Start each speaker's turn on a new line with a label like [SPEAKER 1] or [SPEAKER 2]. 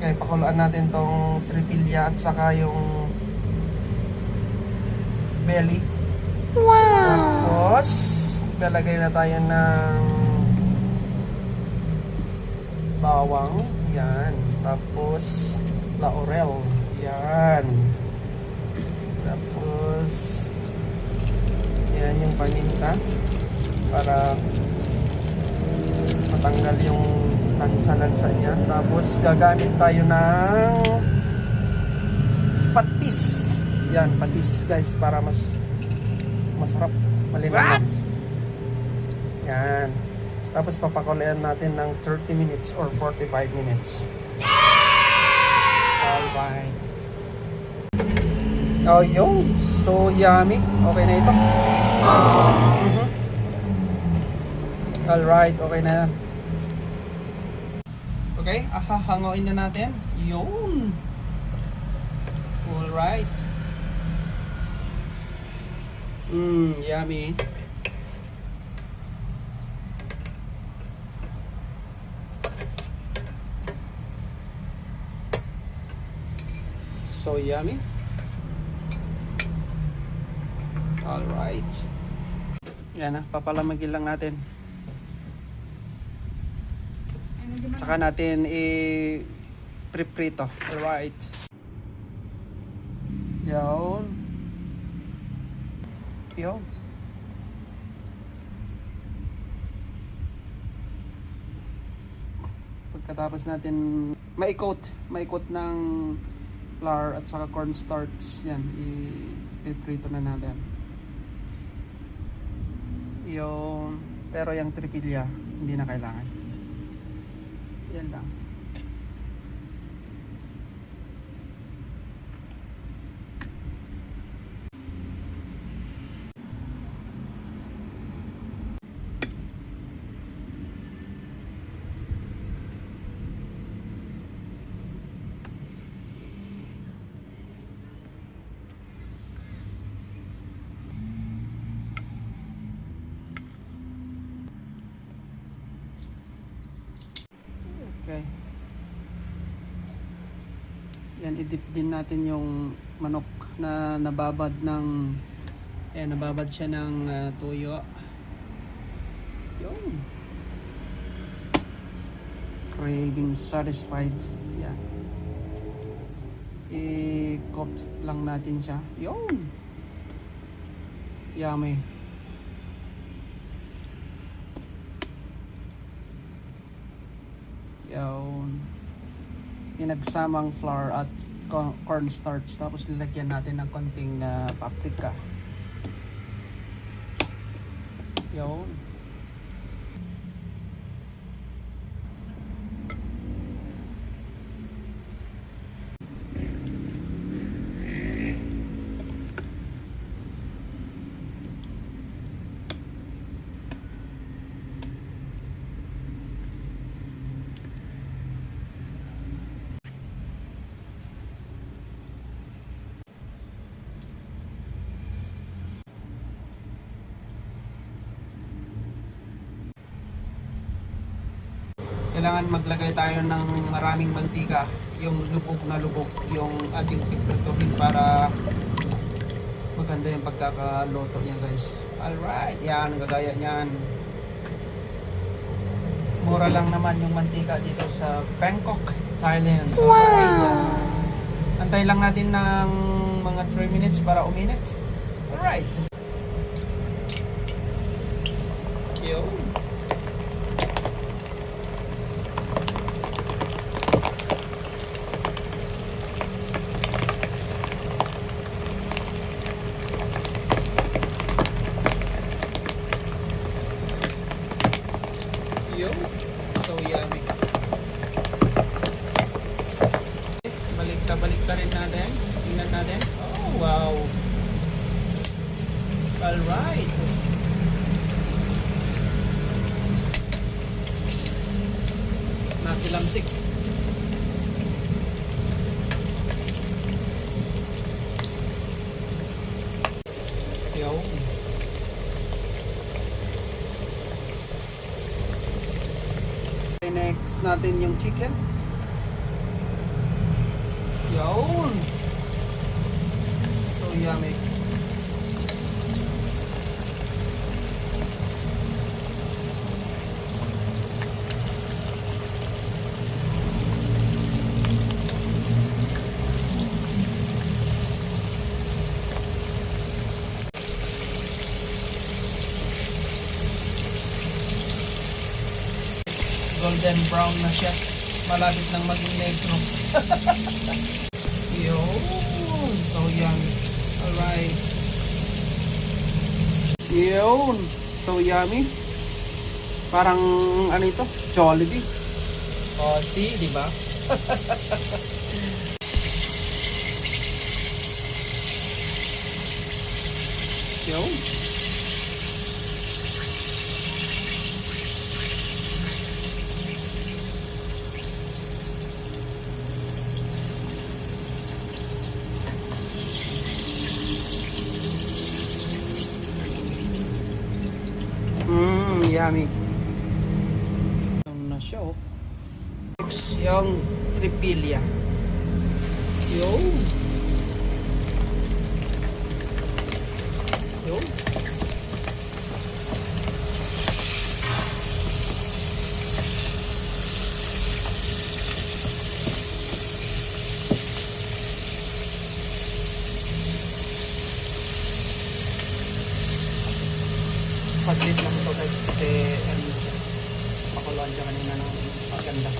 [SPEAKER 1] Okay, pakuluan natin tong tripilya at saka yung belly. Tapos lalagay na tayo ng bawang. Yan. Tapos laurel. Yan. Tapos yan yung paminta para matanggal yung lansa-lansa niya. Tapos gagamit tayo ng patis. Yan, patis guys, para mas masarap, malinamnam. Yan. Tapos papakuloyan natin ng 30 minutes or 45 minutes. Alright. Oh, yun. So yummy. Okay na ito. Alright, okay na yan. Okay, hangoin na natin. Yun. Alright. Yummy. So yummy. Alright. Yan na, papalamagin lang natin. Saka natin i-preprito. Alright. Yun. Yun. Pagkatapos natin maikot ng flour at saka cornstarch, yan, i-preprito na natin. Yung, pero yung tripilya hindi na kailangan. Yan lang. Okay. Yan, i-dip din natin yung manok na nababad ng nababad siya ng tuyo. Yun. Craving satisfied. Yan. I-coat lang natin siya. Yun. Yummy. Yung pinagsamang flour at cornstarch, tapos lilagyan natin ng konting paprika. Yun. Kailangan maglagay tayo ng maraming mantika, yung lubog na lubog yung ating piprituhin para maganda yung pagkakaluto niya guys. Alright, yan, gagaya niyan. Mura lang naman yung mantika dito sa Bangkok, Thailand. Wow! Antay lang natin ng mga 3 minutes para uminit. Alright. Yun. So yummy. Balik rin natin. Tingnan natin. Oh wow. Alright. Nasilamsik. Yo. Next natin yung chicken. golden brown na siya. Malapit nang maging negro. Yun. So yummy. Alright. Yun. So yummy. Parang ano ito? Jollibee. Oh, see, di ba? Yun. Yummy. Ano na siya, oh. Next, yung tripilia. Yun. Yun. Saglit lang ito guys kasi pakuluan siya kanina ng maganda.